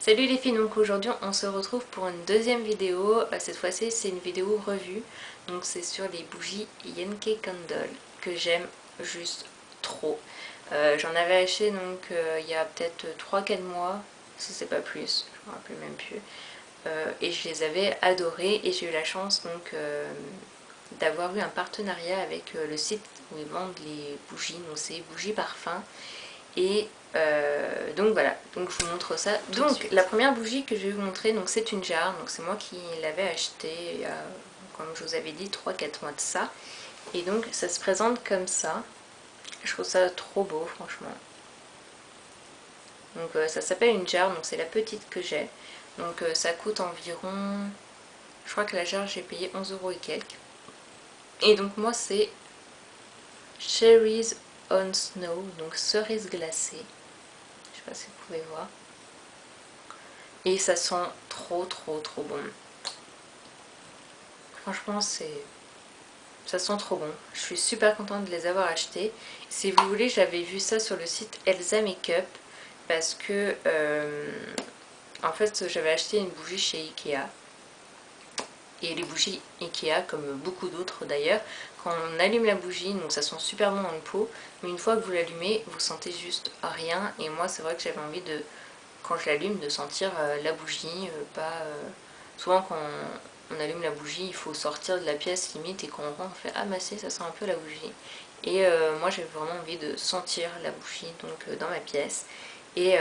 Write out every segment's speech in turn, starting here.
Salut les filles, donc aujourd'hui on se retrouve pour une deuxième vidéo. Cette fois-ci c'est une vidéo revue, donc c'est sur les bougies Yankee Candle que j'aime juste trop. J'en avais acheté donc il y a peut-être 3-4 mois, si c'est pas plus, je me rappelle même plus. Et je les avais adorées et j'ai eu la chance donc d'avoir eu un partenariat avec le site où ils vendent les bougies, donc c'est bougies parfum. Et donc voilà, donc je vous montre ça. Donc la première bougie que je vais vous montrer, donc c'est une jarre, donc c'est moi qui l'avais achetée il y a, comme je vous avais dit, 3-4 mois de ça. Et donc ça se présente comme ça. Je trouve ça trop beau franchement. Donc ça s'appelle une jarre, donc c'est la petite que j'ai. Donc ça coûte environ, je crois que la jarre j'ai payé 11 € et quelques. Et donc moi c'est Cherries on Snow, donc cerise glacée. Je sais pas si vous pouvez voir. Et ça sent trop bon. Franchement ça sent trop bon. Je suis super contente de les avoir achetés. Si vous voulez, j'avais vu ça sur le site Elsa Makeup parce que en fait j'avais acheté une bougie chez Ikea. Et les bougies Ikea, comme beaucoup d'autres d'ailleurs, quand on allume la bougie, donc ça sent super bon dans le pot, mais une fois que vous l'allumez, vous sentez juste rien. Et moi c'est vrai que j'avais envie de, quand je l'allume, de sentir la bougie, pas... souvent quand on allume la bougie, il faut sortir de la pièce limite et quand on rentre, on fait ah bah si, ça sent un peu la bougie. Et moi j'avais vraiment envie de sentir la bougie donc dans ma pièce. Et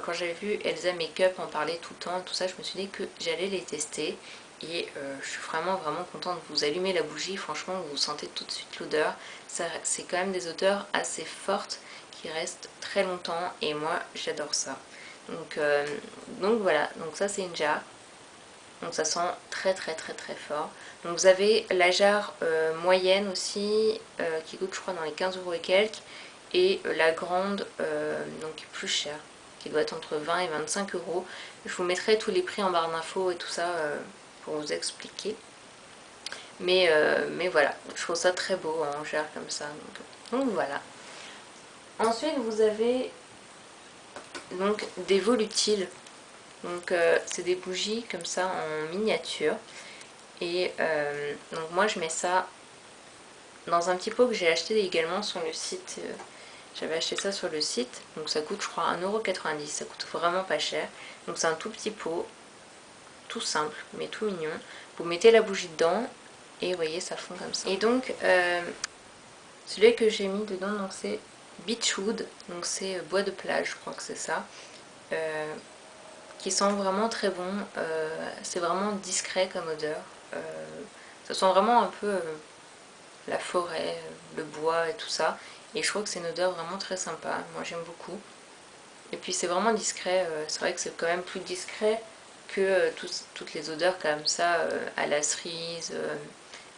quand j'avais vu Elsa Makeup en parler tout le temps, tout ça, je me suis dit que j'allais les tester. Et je suis vraiment contente. Vous allumez la bougie, franchement vous sentez tout de suite l'odeur. C'est quand même des odeurs assez fortes qui restent très longtemps et moi j'adore ça. Donc voilà, donc ça c'est une jarre. Donc ça sent très fort. Donc vous avez la jarre moyenne aussi qui coûte je crois dans les 15 € et quelques. Et la grande donc plus chère qui doit être entre 20 et 25 €. Je vous mettrai tous les prix en barre d'infos et tout ça pour vous expliquer. Mais voilà, je trouve ça très beau en jarre comme ça. Donc voilà. Ensuite vous avez donc des volutiles. Donc c'est des bougies comme ça en miniature. Et donc moi je mets ça dans un petit pot que j'ai acheté également sur le site. J'avais acheté ça sur le site. Donc ça coûte je crois 1,90 €. Ça coûte vraiment pas cher. Donc c'est un tout petit pot. Tout simple mais tout mignon. Vous mettez la bougie dedans. Et vous voyez ça fond comme ça. Et donc celui que j'ai mis dedans donc c'est Beachwood. Donc c'est bois de plage je crois que c'est ça. Qui sent vraiment très bon. C'est vraiment discret comme odeur. Ça sent vraiment un peu la forêt, le bois et tout ça. Et je trouve que c'est une odeur vraiment très sympa. Moi j'aime beaucoup. Et puis c'est vraiment discret. C'est vrai que c'est quand même plus discret que toutes les odeurs comme ça, à la cerise,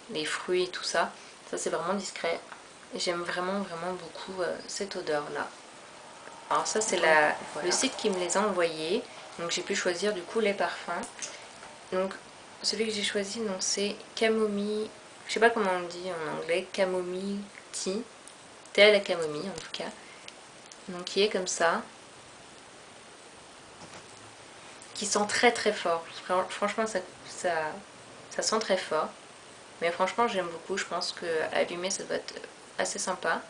les fruits et tout ça. Ça c'est vraiment discret. Et j'aime vraiment beaucoup cette odeur là. Alors ça c'est voilà, le site qui me les a envoyés. Donc j'ai pu choisir du coup les parfums. Donc celui que j'ai choisi c'est camomille, je sais pas comment on dit en anglais, camomille tea, thé à la camomille en tout cas. Donc qui est comme ça, qui sent très fort. Franchement ça sent très fort. Mais franchement j'aime beaucoup, je pense que allumer ça doit être assez sympa.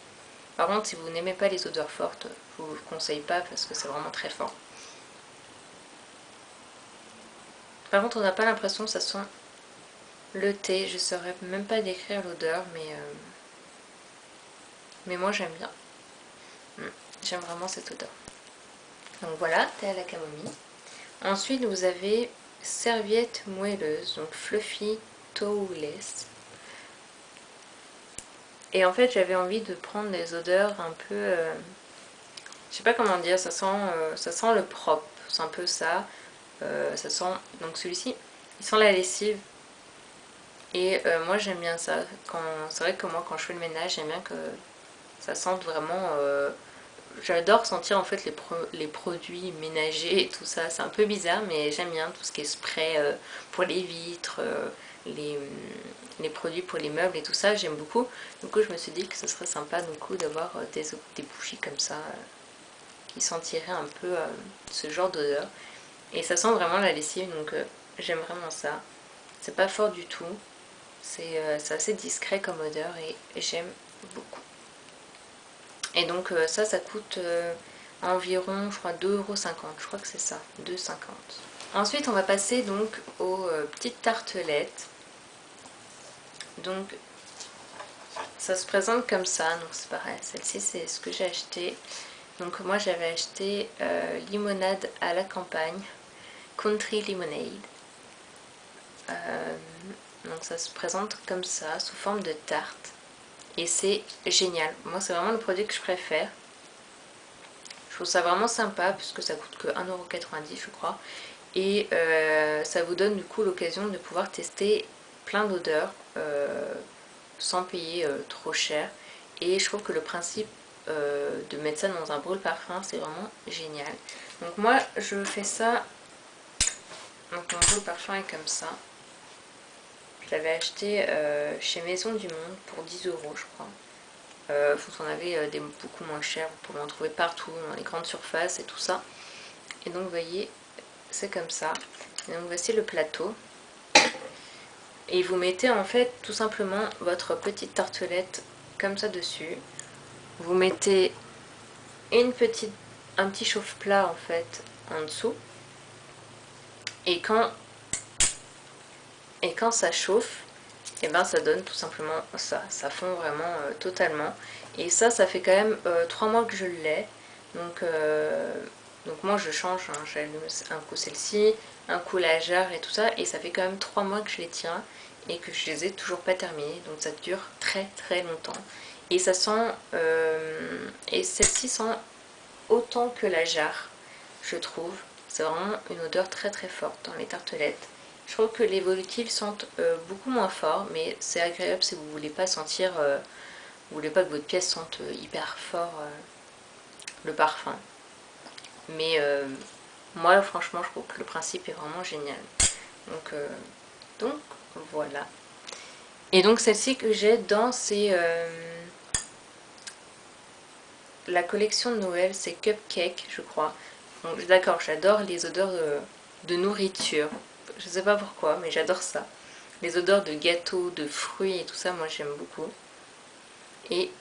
Par contre si vous n'aimez pas les odeurs fortes, je vous le conseille pas parce que c'est vraiment très fort. Par contre on n'a pas l'impression que ça sent le thé, je saurais même pas décrire l'odeur mais moi j'aime bien. J'aime vraiment cette odeur. Donc voilà, thé à la camomille. Ensuite vous avez serviette moelleuse, donc fluffy toweless. Et en fait j'avais envie de prendre des odeurs un peu, je sais pas comment dire, ça sent le propre, c'est un peu ça. Ça sent, donc celui-ci, il sent la lessive. Et moi j'aime bien ça. C'est vrai que moi quand je fais le ménage, j'aime bien que ça sente vraiment... j'adore sentir en fait les produits ménagers et tout ça. C'est un peu bizarre mais j'aime bien tout ce qui est spray pour les vitres, les produits pour les meubles et tout ça. J'aime beaucoup. Du coup je me suis dit que ce serait sympa d'avoir des bougies comme ça qui sentiraient un peu ce genre d'odeur. Et ça sent vraiment la lessive, donc j'aime vraiment ça. C'est pas fort du tout. C'est assez discret comme odeur et j'aime beaucoup. Et donc ça coûte environ, je crois, 2,50 €. Je crois que c'est ça, 2,50 €. Ensuite, on va passer donc aux petites tartelettes. Donc, ça se présente comme ça. Donc, c'est pareil. Celle-ci, c'est ce que j'ai acheté. Donc, moi, j'avais acheté limonade à la campagne. Country Lemonade. Donc, ça se présente comme ça, sous forme de tarte. Et c'est génial. Moi, c'est vraiment le produit que je préfère. Je trouve ça vraiment sympa puisque ça coûte que 1,90 € je crois. Et ça vous donne du coup l'occasion de pouvoir tester plein d'odeurs sans payer trop cher. Et je trouve que le principe de mettre ça dans un brûle parfum, c'est vraiment génial. Donc moi je fais ça. Donc mon brûle parfum est comme ça. Je l'avais acheté chez Maison du Monde pour 10 € je crois. Vous en avez des beaucoup moins chers, vous pouvez en trouver partout, dans les grandes surfaces et tout ça. Et donc vous voyez, c'est comme ça. Et donc voici le plateau. Et vous mettez en fait tout simplement votre petite tartelette comme ça dessus. Vous mettez un petit chauffe-plat en fait en dessous. Et quand ça chauffe, et ben ça donne tout simplement ça. Ça fond vraiment totalement. Et ça fait quand même 3 mois que je l'ai. Donc moi je change, hein, j'allume un coup celle-ci, un coup la jarre et tout ça. Et ça fait quand même 3 mois que je les tiens et que je les ai toujours pas terminés. Donc ça dure très très longtemps. Et ça sent, et celle-ci sent autant que la jarre, je trouve. C'est vraiment une odeur très très forte dans les tartelettes. Je trouve que les volutiles sentent beaucoup moins fort, mais c'est agréable si vous voulez pas sentir, vous voulez pas que votre pièce sente hyper fort le parfum. Mais moi franchement je trouve que le principe est vraiment génial. Donc voilà. Et donc celle-ci que j'ai dans la collection de Noël, c'est Cupcake je crois. Donc d'accord, j'adore les odeurs de nourriture. Je sais pas pourquoi, mais j'adore ça. Les odeurs de gâteaux, de fruits et tout ça, moi j'aime beaucoup. Et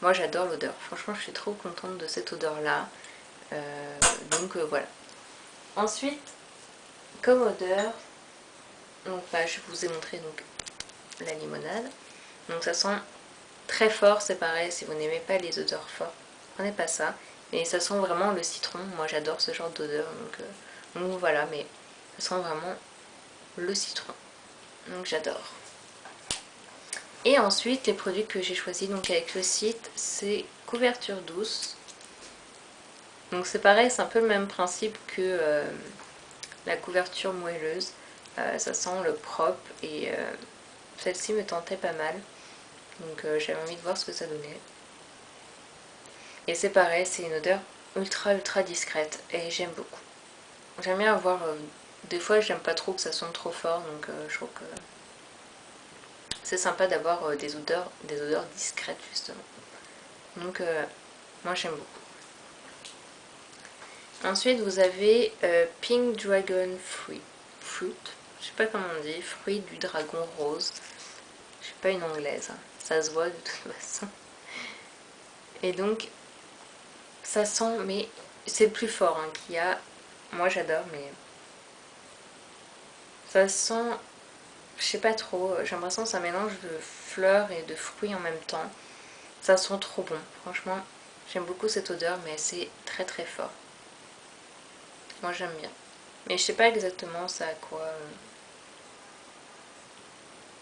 moi j'adore l'odeur. Franchement, je suis trop contente de cette odeur-là. Donc voilà. Ensuite, comme odeur, donc, je vous ai montré donc la limonade. Donc ça sent très fort, c'est pareil. Si vous n'aimez pas les odeurs fortes, prenez pas ça. Mais ça sent vraiment le citron. Moi j'adore ce genre d'odeur. Donc voilà, mais ça sent vraiment le citron. Donc j'adore. Et ensuite, les produits que j'ai choisis donc avec le site, c'est couverture douce. Donc c'est pareil, c'est un peu le même principe que la couverture moelleuse. Ça sent le propre et celle-ci me tentait pas mal. Donc j'avais envie de voir ce que ça donnait. Et c'est pareil, c'est une odeur ultra ultra discrète et j'aime beaucoup. J'aime bien avoir... des fois j'aime pas trop que ça sente trop fort, donc je trouve que c'est sympa d'avoir des odeurs discrètes justement. Donc moi j'aime beaucoup. Ensuite vous avez Pink Dragon Fruit. Je sais pas comment on dit, fruit du dragon rose. Je suis pas une anglaise, hein. Ça se voit de toute façon. Et donc ça sent, mais c'est le plus fort hein, qu'il y a. Moi j'adore, mais ça sent, je sais pas trop, j'ai l'impression que ça mélange de fleurs et de fruits en même temps. Ça sent trop bon, franchement. J'aime beaucoup cette odeur, mais c'est très très fort. Moi j'aime bien. Mais je sais pas exactement ça à quoi.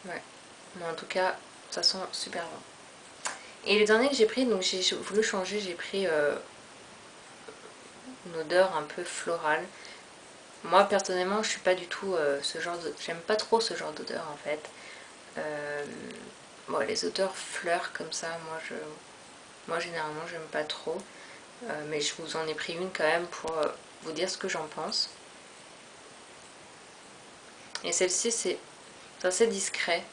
Ouais. Mais en tout cas, ça sent super bon. Et le dernier que j'ai pris, donc j'ai voulu changer, j'ai pris une odeur un peu florale. Moi personnellement, je suis pas du tout ce genre de. J'aime pas trop ce genre d'odeur en fait. Bon, les odeurs fleurs comme ça, moi généralement j'aime pas trop. Mais je vous en ai pris une quand même pour vous dire ce que j'en pense. Et celle-ci c'est assez discret.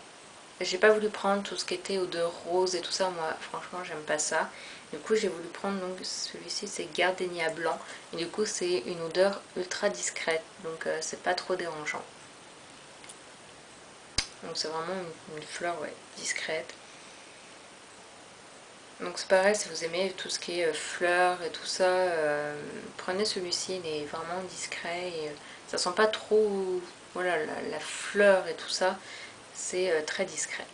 J'ai pas voulu prendre tout ce qui était odeur rose et tout ça, moi franchement j'aime pas ça. Du coup j'ai voulu prendre donc celui-ci, c'est Gardenia blanc, et du coup c'est une odeur ultra discrète, donc c'est pas trop dérangeant. Donc c'est vraiment une fleur ouais, discrète. Donc c'est pareil, si vous aimez tout ce qui est fleurs et tout ça, prenez celui-ci, il est vraiment discret et ça sent pas trop voilà, la fleur et tout ça, c'est très discret.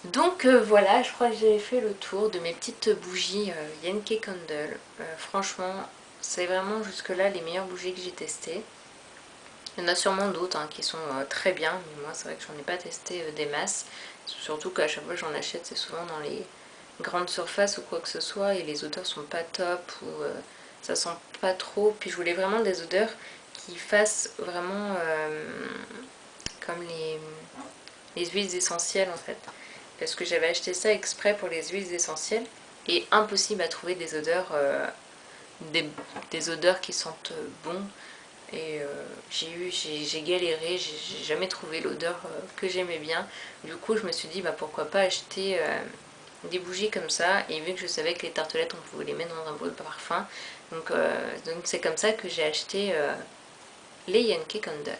Donc voilà, je crois que j'ai fait le tour de mes petites bougies Yankee Candle. Franchement, c'est vraiment jusque là les meilleures bougies que j'ai testées. Il y en a sûrement d'autres hein, qui sont très bien, mais moi c'est vrai que j'en ai pas testé des masses. Surtout qu'à chaque fois que j'en achète, c'est souvent dans les grandes surfaces ou quoi que ce soit, et les odeurs sont pas top, ou ça sent pas trop. Puis je voulais vraiment des odeurs qui fassent vraiment comme les huiles essentielles en fait. Parce que j'avais acheté ça exprès pour les huiles essentielles, et impossible à trouver des odeurs, des odeurs qui sentent bon. Et j'ai galéré, j'ai jamais trouvé l'odeur que j'aimais bien. Du coup je me suis dit bah pourquoi pas acheter des bougies comme ça, et vu que je savais que les tartelettes on pouvait les mettre dans un bol de parfum, donc c'est comme ça que j'ai acheté les Yankee Candle.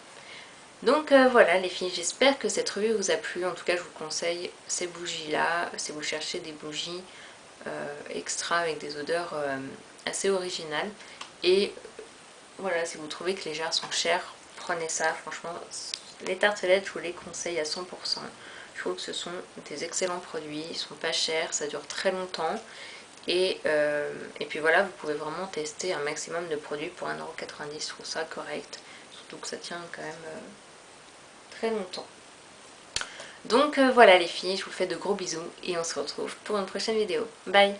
Donc voilà les filles, j'espère que cette revue vous a plu. En tout cas je vous conseille ces bougies là si vous cherchez des bougies extra avec des odeurs assez originales. Et voilà, si vous trouvez que les jarres sont chères, prenez ça. Franchement, les tartelettes, je vous les conseille à 100%. Je trouve que ce sont des excellents produits, ils sont pas chers, ça dure très longtemps. Et puis voilà, vous pouvez vraiment tester un maximum de produits pour 1,90€, je trouve ça correct. Surtout que ça tient quand même très longtemps. Donc voilà les filles, je vous fais de gros bisous et on se retrouve pour une prochaine vidéo. Bye!